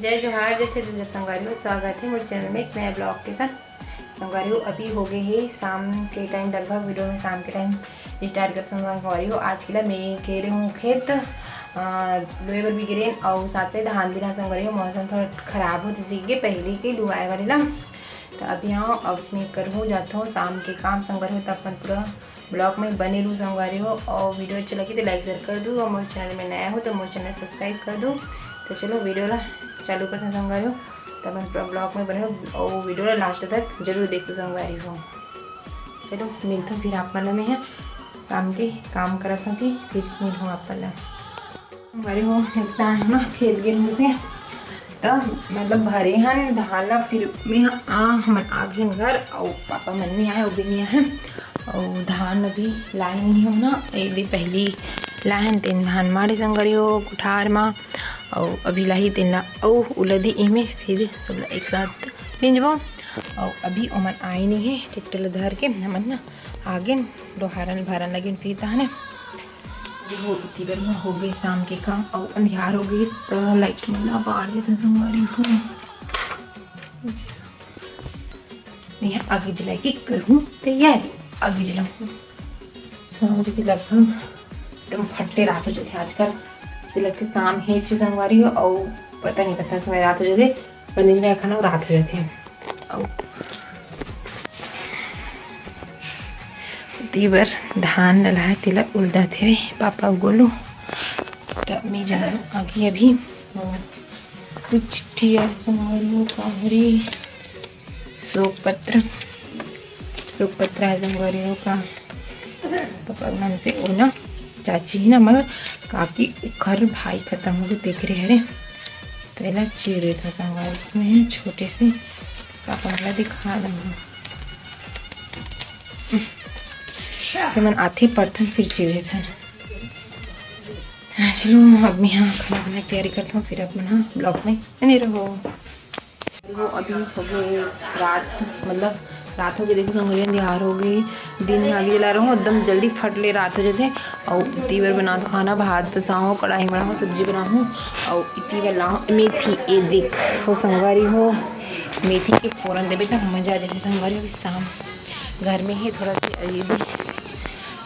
जय जोहार, जय छत्तीसगढ़ संगवारियों। स्वागत है मेरे चैनल में एक नए ब्लॉग के साथ। संगवारियों अभी हो गए हैं शाम के टाइम, लगभग वीडियो में शाम के टाइम स्टार्ट करते हैं। संगवारियों आज के लिए मैं कह रही हूँ खेत लोहे पर भी गिरे और साथ में धान भी ना। संगवारियों मौसम थोड़ा खराब हो जैसे पहले के डुबाए वाले ना, तो अब यहाँ अब मैं करूँ जाता हूँ शाम के काम। संगवारियों तब अपन पूरा ब्लॉग में बने रहूँ संगवारियों, और वीडियो अच्छी लगी तो लाइक शेयर कर दूँ, और मेरे चैनल में नया हो तो मेरे चैनल सब्सक्राइब कर दूँ। तो चलो वीडियो ला चालू करते हैं संगवारियों, तब हम ब्लॉग में बने और वीडियो ला लास्ट तक जरूर देखते संगवारियों। चलो मिलता हूँ फिर आप वाला में है शाम के काम करत हूँ कि फिर मिलूँ आप वाला संगवारियों। है ना खेत गिर से तो मतलब भरे हैं धान, फिर मैं हम आगे घर और पापा मन नहीं आए, वो भी नहीं आए, और धान अभी लाए नहीं हम ना। एक दिन पहली लाहन तीन धान मारे संगवारियों कुठार में, और अभी लाही तीन ला और उलदी इमें फिर सब एक साथ पिंजबो। और अभी ओमन आए नहीं है ट्रैक्टर धर के हमन ना आगे डोहारन भारन लगे फिर तहने वो इतनी देर में हो गई शाम के काम, और अंधियार हो गई तो लाइट मिला बाहर देते संगवारी को नहीं आगे जला के करूँ तैयारी। आगे जलाऊँ संगवारी की लगभग एकदम फटे रात हो जाते आजकल से लगते शाम है संगवारी हो, और पता नहीं पता समय रात हो जाते पनीर खाना रात हो जाते हैं। और दीवर धान डलाए तिला उल्दा थे पापा बोलो तब मैं जा रहा हूँ आगे। अभी कुछ चिट्ठी कांगरी शोक पत्र है संगवारियों का पापा नाम से वो ना चाची ही ना मगर काकी घर भाई खत्म हो गए देख रहे हैं। पहला चिड़े था संगवारी में छोटे से पापा वाला दिखा दूँगा मन आते पड़ता फिर चिड़े था। चलो अब मैं यहाँ खाना बनाने की तैयारी करता हूँ, फिर अपना ब्लॉग में नहीं रहो। वो अभी हो गए रात, मतलब रात हो गई देखो संगवारी, अंधियार हो गई, दिन आगे जला रहा हूँ एकदम जल्दी फट ले रात हो जाते। और इतनी बार बना दो खाना, भात बसाऊँ, कढ़ाई बनाऊँ, सब्जी बनाऊँ, और इतनी बार लाऊँ मेथी। ये देख हो संगवारी हो मेथी के फ़ौरन देवे तक मज़ा आ जाती संगवारी। अभी शाम घर में ही थोड़ा सी अजीब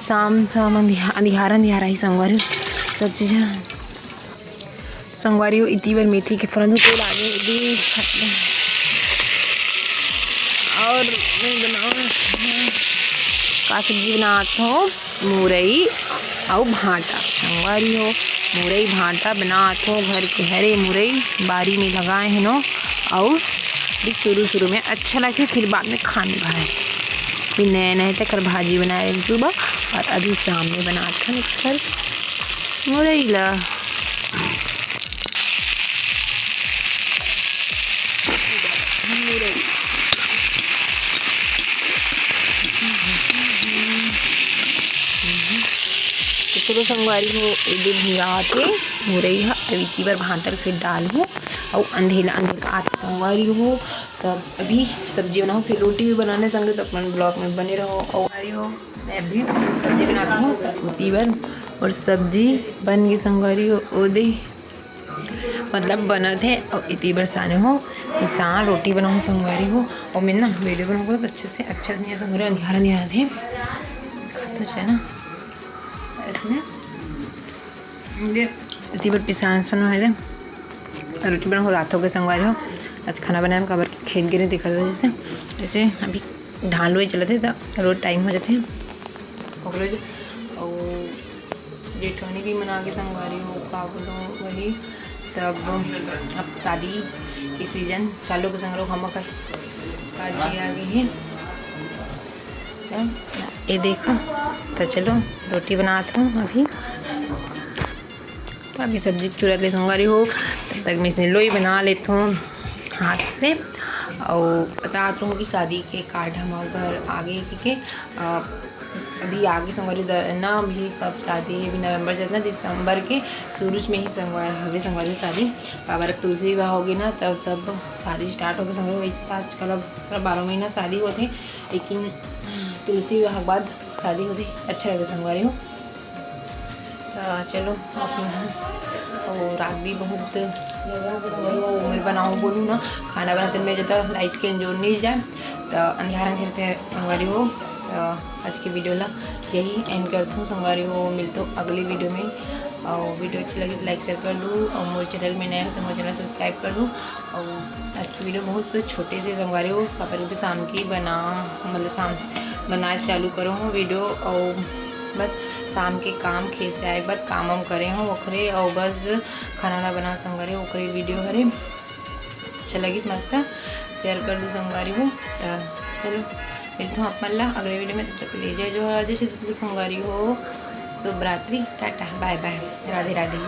शाम अंधियारा ही संगवारी सब चीज़ें संगवारी हो। इतनी बार मेथी के फ़ौरन तेल आगे और मैं बनाऊँ का सब्जी बनाता हूँ मुरई और भांटा संगवारी हो। मुरई भांटा बनाता हूँ, घर के हरे मुरई बारी में लगाए हैं नो, और शुरू में अच्छा लगे, फिर बाद में खाने भाए, फिर नए नए तक भाजी बनाए सुबह, और अभी शाम में बनाता हूँ कर मुरई ला। चलो संगवारी हो एक दिन भिगाते मुरई है अभी की बार भांटर फिर डाल हूँ, और अंधेला आज संगवारी हो तब अभी सब्जी बनाओ, फिर रोटी भी बनाने संगे तो अपन ब्लॉग में बने रहो। और हो मैं अभी सब्जी बनाती हूँ रोटी बन, और सब्जी बन गई संगवारी हो ओदे मतलब बना थे, और इतनी बरसाने हो किसान रोटी बनाऊँ संगवारी हो। और मैं ना वीडियो बनाऊँगा तो अच्छे से संगवारी अंधियारा थे खाते है ना इतनी बार पिसान सुनो है रोटी बनाओ रात हो गए संगवारी हो। आज खाना बनाए कबर खेत गिरे दिखा था जैसे अभी धान लोई चले थे तो रोज टाइम हो जाते हैं। और जेठवनी भी मना के संगवारी हो का बोलो वही, तब अब शादी की सीजन चालू के संग हम काट दिया गई है। ये देखो तो चलो रोटी बनाता हूँ अभी सब्जी चूरा के संगवारी हो, तब तक मैं इसने लोई बना लेता हूँ हाथ से। और बताता हूँ कि शादी के कार्ड हमारे घर आगे के अभी आगे संगवारी ना अभी कब शादी है, अभी नवंबर से ना दिसंबर के शुरू में ही संगवारी शादी बाबा तुलसी विवाह होगी ना, तब सब शादी स्टार्ट होगी संगवारी। वैसे आजकल अब 12 महीना शादी होती, लेकिन तुलसी विवाह के बाद शादी होती अच्छा लगे संगवारी हो। चलो अपना और रात भी बहुत उम्र बनाऊँ बोलूँ ना, खाना बनाते में ज़्यादा लाइट के जोड़ नहीं जाए तो अंधारा खेलते संगवारी हो। आज की वीडियो ला यही एंड करता हूँ संगवारी हो। मिलते हो अगली वीडियो में और वीडियो अच्छी लगी तो लाइक शेयर कर दूँ और मोर चैनल में नया हो तो मोर चैनल सब्सक्राइब कर दूँ। और आज की वीडियो बहुत छोटे से संगवारी हो पापा भी शाम की बना चालू करो हूँ वीडियो। और बस शाम के काम खेत से आए के बाद काम करे हूँ ओखरे और बस खाना बना संगवारी ओखरे वीडियो हरे अच्छा लगी मस्त शेयर कर दूँ संगवारी हो। चलो मिलता हूँ अपन ला अगले वीडियो में। तब तक ले जय जोहार जय श्री संगवारी हो। शुभ रात्रि, टाटा, बाय बाय, राधे राधे।